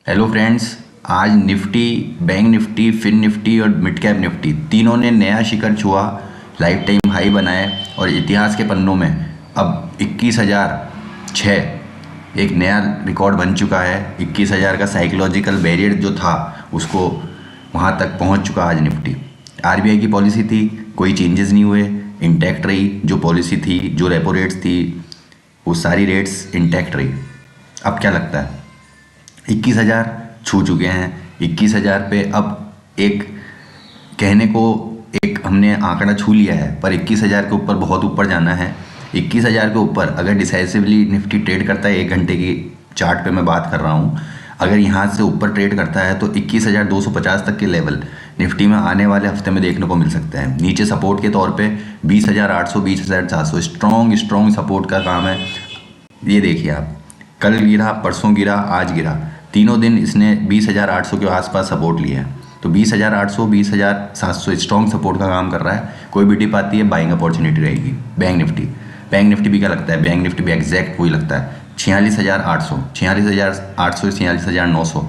Hello friends. आज Nifty, bank Nifty, fin Nifty और mid cap Nifty तीनों ने नया शिखर छुआ, लाइफ टाइम हाई बनाए और इतिहास के पन्नों में अब 21,006 एक नया रिकॉर्ड बन चुका है। 21,000 का साइकोलॉजिकल बैरियर जो था उसको वहाँ तक पहुँच चुका आज निफ्टी। आरबीआई की पॉलिसी थी, कोई चेंजेस नहीं हुए, इंटैक्ट रही। जो पॉलिसी थी, जो रेपो रेट्स थी, वो सारी रेट्स इंटैक्ट रही। अब क्या लगता है, 21,000 छू चुके हैं। 21,000 पे अब एक कहने को एक हमने आंकड़ा छू लिया है, पर 21,000 के ऊपर बहुत ऊपर जाना है। 21,000 के ऊपर अगर डिसाइसिवली निफ्टी ट्रेड करता है, 1 घंटे की चार्ट पे मैं बात कर रहा हूँ, अगर यहाँ से ऊपर ट्रेड करता है तो 21,250 तक के लेवल निफ्टी में आने वाले हफ्ते में देखने को मिल सकते हैं। नीचे सपोर्ट के तौर पे 20,800, 20,700 स्ट्रॉन्ग सपोर्ट का काम है। ये देखिए आप, कल गिरा, परसों गिरा, आज गिरा, तीनों दिन इसने 20,800 के आसपास सपोर्ट लिया है। तो 20,800, 20,700 स्ट्रॉन्ग सपोर्ट का काम कर रहा है। कोई भी डिप आती है, बाइंग अपॉर्चुनिटी रहेगी। बैंक निफ्टी भी क्या लगता है, बैंक निफ्टी भी एग्जैक्ट वही लगता है। 46,800, 46,800, 46,900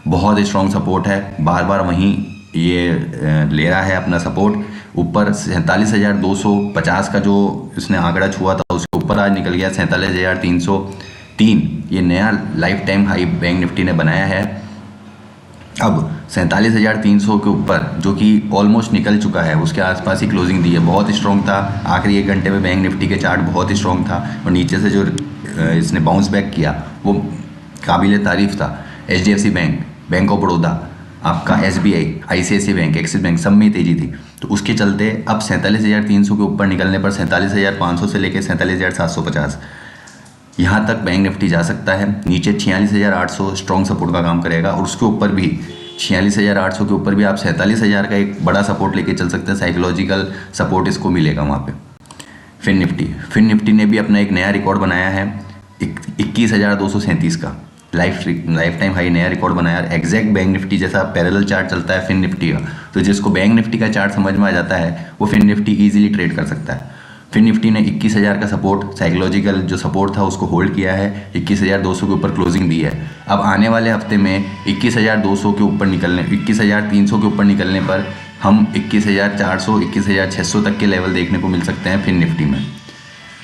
बहुत स्ट्रॉन्ग सपोर्ट है। बार बार वहीं ये ले रहा है अपना सपोर्ट। ऊपर 47,250 का जो इसने आंकड़ा छुआ था उसके ऊपर आज निकल गया 47,303। ये नया life time high bank Nifty ने बनाया है। अब 47,300 के ऊपर, जो कि ऑलमोस्ट निकल चुका है, उसके आसपास ही क्लोजिंग दी है। बहुत स्ट्रॉन्ग था। आखिरी 1 घंटे में बैंक निफ्टी के चार्ट बहुत स्ट्रॉन्ग था और नीचे से जो इसने बाउंस बैक किया वो काबिल तारीफ था। HDFC bank, bank of Baroda, आपका SBI, ICICI bank, axis bank, सब में तेजी थी। तो उसके चलते अब 47,300 के ऊपर निकलने पर 47,500 से लेकर 47,750 यहाँ तक बैंक निफ्टी जा सकता है। नीचे 46,800 स्ट्रॉन्ग सपोर्ट का काम करेगा और उसके ऊपर भी 46,800 के ऊपर भी आप 47,000 का एक बड़ा सपोर्ट लेके चल सकते हैं। साइकोलॉजिकल सपोर्ट इसको मिलेगा वहाँ पे। फिन निफ्टी ने भी अपना एक नया रिकॉर्ड बनाया है, 21,237 का लाइफ टाइम हाई नया रिकॉर्ड बनाया। एग्जैक्ट बैंक निफ्टी जैसा पैरेलल चार्ट चलता है फिन निफ्टी का, तो जिसको बैंक निफ्टी का चार्ट समझ में आ जाता है वो फिन निफ्टी ईजिली ट्रेड कर सकता है। फिन निफ्टी ने 21,000 का सपोर्ट, साइकोलॉजिकल जो सपोर्ट था, उसको होल्ड किया है। 21,200 के ऊपर क्लोजिंग दी है। अब आने वाले हफ्ते में 21,200 के ऊपर निकलने, 21,300 के ऊपर निकलने पर हम 21,400, 21,600 तक के लेवल देखने को मिल सकते हैं फिन निफ्टी में।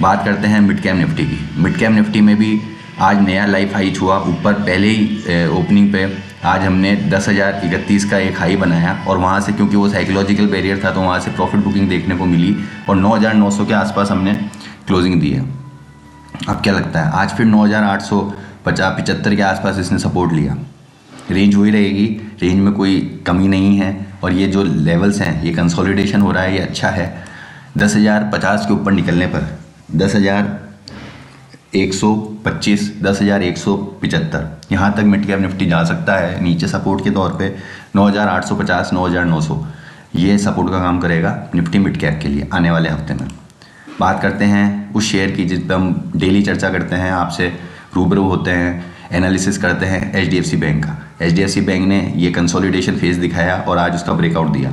बात करते हैं मिड कैप निफ्टी की। मिड कैप निफ्टी में भी आज नया लाइफ हाई छुआ। ऊपर पहले ही ओपनिंग पे आज हमने 10,031 का एक हाई बनाया और वहाँ से, क्योंकि वो साइकोलॉजिकल बैरियर था, तो वहाँ से प्रॉफिट बुकिंग देखने को मिली और 9,900 के आसपास हमने क्लोजिंग दी है। अब क्या लगता है, आज फिर 9,875 के आसपास इसने सपोर्ट लिया। रेंज वही रहेगी, रेंज में कोई कमी नहीं है और ये जो लेवल्स हैं, ये कंसोलिडेशन हो रहा है, ये अच्छा है। 10,050 के ऊपर निकलने पर 10,125, 10,175 यहाँ तक मिड कैप निफ्टी जा सकता है। नीचे सपोर्ट के तौर पे 9,850, 9,900 ये सपोर्ट का काम करेगा निफ्टी मिड कैप के लिए आने वाले हफ्ते में। बात करते हैं उस शेयर की जिस पर हम डेली चर्चा करते हैं, आपसे रूबरू होते हैं, एनालिसिस करते हैं, HDFC बैंक का। HDFC बैंक ने ये कंसोलिडेशन फेज दिखाया और आज उसका ब्रेकआउट दिया।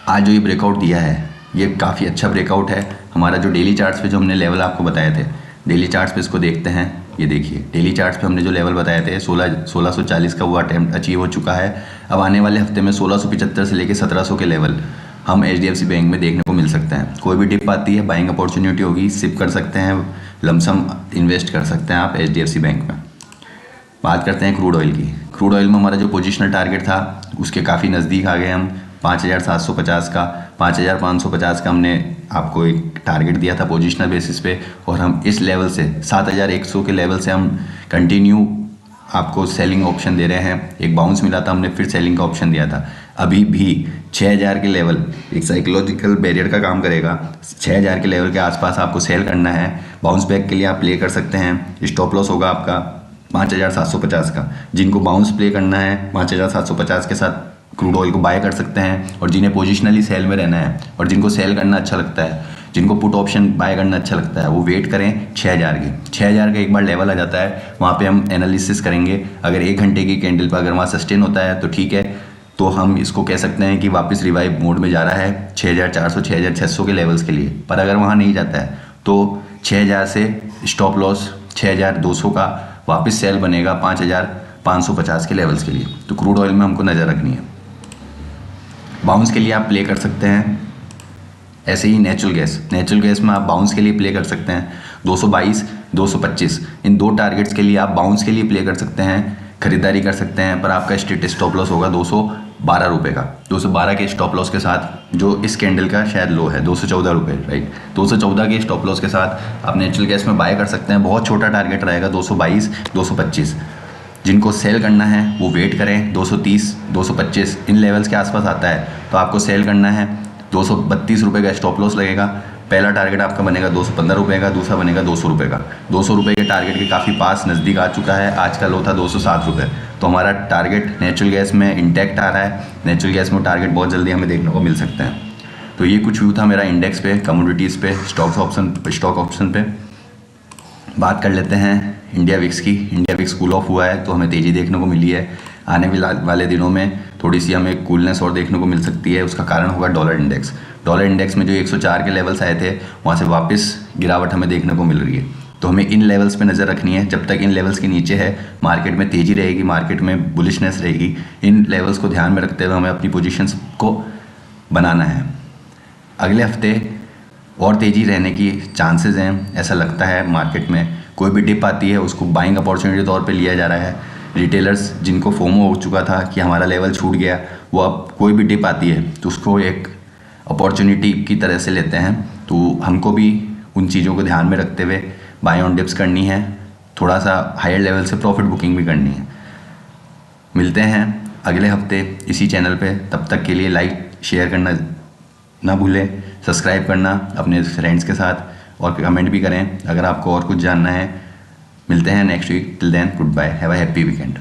आज जो ये ब्रेकआउट दिया है, ये काफ़ी अच्छा ब्रेकआउट है। हमारा जो डेली चार्ट्स पे जो हमने लेवल आपको बताए थे, डेली चार्ट्स पे इसको देखते हैं। ये देखिए, डेली चार्ट्स पे हमने जो लेवल बताए थे 1640 का वो अटेम्प्ट अचीव हो चुका है। अब आने वाले हफ्ते में 1675 से लेकर 1700 के लेवल हम HDFC बैंक में देखने को मिल सकते हैं। कोई भी डिप आती है, बाइंग अपॉर्चुनिटी होगी, सिप कर सकते हैं, लमसम इन्वेस्ट कर सकते हैं आप HDFC बैंक में। बात करते हैं क्रूड ऑयल की। क्रूड ऑयल में हमारा जो पोजिशनल टारगेट था उसके काफ़ी नज़दीक आ गए हम। 5,750 का, 5,550 का हमने आपको एक टारगेट दिया था पोजिशनल बेसिस पे और हम इस लेवल से 7,100 के लेवल से हम कंटिन्यू आपको सेलिंग ऑप्शन दे रहे हैं। एक बाउंस मिला था, हमने फिर सेलिंग का ऑप्शन दिया था। अभी भी 6,000 के लेवल एक साइकोलॉजिकल बैरियर का काम करेगा। 6,000 के लेवल के आसपास आपको सेल करना है। बाउंस बैक के लिए आप प्ले कर सकते हैं। स्टॉप लॉस होगा आपका 5,750 का। जिनको बाउंस प्ले करना है 5,750 के साथ क्रूड ऑयल को बाय कर सकते हैं, और जिन्हें पोजिशनली सेल में रहना है और जिनको सेल करना अच्छा लगता है, जिनको पुट ऑप्शन बाय करना अच्छा लगता है, वो वेट करें 6,000 के। 6,000 का एक बार लेवल आ जाता है, वहाँ पे हम एनालिसिस करेंगे। अगर 1 घंटे की कैंडल पर अगर वहाँ सस्टेन होता है तो ठीक है, तो हम इसको कह सकते हैं कि वापस रिवाइव मोड में जा रहा है 6,400, 6,600 के लेवल्स के लिए। पर अगर वहाँ नहीं जाता है तो 6,000 से स्टॉप लॉस 6,200 का वापस सेल बनेगा 5,550 के लेवल्स के लिए। तो क्रूड ऑयल में हमको नज़र रखनी है। बाउंस के लिए आप प्ले कर सकते हैं। ऐसे ही नेचुरल गैस में आप बाउंस के लिए प्ले कर सकते हैं 222, 225, इन 2 टारगेट्स के लिए आप बाउंस के लिए प्ले कर सकते हैं, खरीदारी कर सकते हैं। पर आपका स्ट्रिक्ट स्टॉप लॉस होगा 212 रुपये का। 212 के स्टॉप लॉस के साथ, जो इस कैंडल का शायद लो है 214 रुपये, राइट। 214 के स्टॉप लॉस के साथ आप नेचुरल गैस में बाय कर सकते हैं। बहुत छोटा टारगेट रहेगा 222, 225। जिनको सेल करना है वो वेट करें। 230, 225 इन लेवल्स के आसपास आता है तो आपको सेल करना है। 232 रुपये का स्टॉप लॉस लगेगा। पहला टारगेट आपका बनेगा 215 रुपये का, दूसरा बनेगा 200 रुपये का। 200 रुपये के टारगेट के काफ़ी पास नज़दीक आ चुका है। आज का लो था 207 रुपये। तो हमारा टारगेट नेचुरल गैस में इंटैक्ट आ रहा है। नेचुरल गैस में टारगेट बहुत जल्दी हमें देखने को मिल सकते हैं। तो ये कुछ व्यू था मेरा इंडेक्स पे, कमोडिटीज़ पे, स्टॉक ऑप्शन पे। बात कर लेते हैं इंडिया विक्स की। इंडिया विक्स कूल ऑफ हुआ है तो हमें तेज़ी देखने को मिली है। आने वाले दिनों में थोड़ी सी हमें कूलनेस और देखने को मिल सकती है। उसका कारण होगा डॉलर इंडेक्स। डॉलर इंडेक्स में जो 104 के लेवल्स आए थे वहाँ से वापस गिरावट हमें देखने को मिल रही है। तो हमें इन लेवल्स पे नज़र रखनी है। जब तक इन लेवल्स के नीचे है मार्केट में तेज़ी रहेगी, मार्केट में बुलिशनेस रहेगी। इन लेवल्स को ध्यान में रखते हुए हमें अपनी पोजीशंस को बनाना है। अगले हफ्ते और तेज़ी रहने की चांसेस हैं। ऐसा लगता है मार्केट में कोई भी डिप आती है उसको बाइंग अपॉर्चुनिटी तौर पे लिया जा रहा है। रिटेलर्स जिनको फोमो हो चुका था कि हमारा लेवल छूट गया, वो अब कोई भी डिप आती है तो उसको एक अपॉर्चुनिटी की तरह से लेते हैं। तो हमको भी उन चीज़ों को ध्यान में रखते हुए बाय ऑन डिप्स करनी है। थोड़ा सा हायर लेवल से प्रॉफिट बुकिंग भी करनी है। मिलते हैं अगले हफ्ते इसी चैनल पे। तब तक के लिए लाइक शेयर करना ना भूलें, सब्सक्राइब करना अपने फ्रेंड्स के साथ, और कमेंट भी करें अगर आपको और कुछ जानना है। मिलते हैं next week. Till then goodbye, have a happy weekend.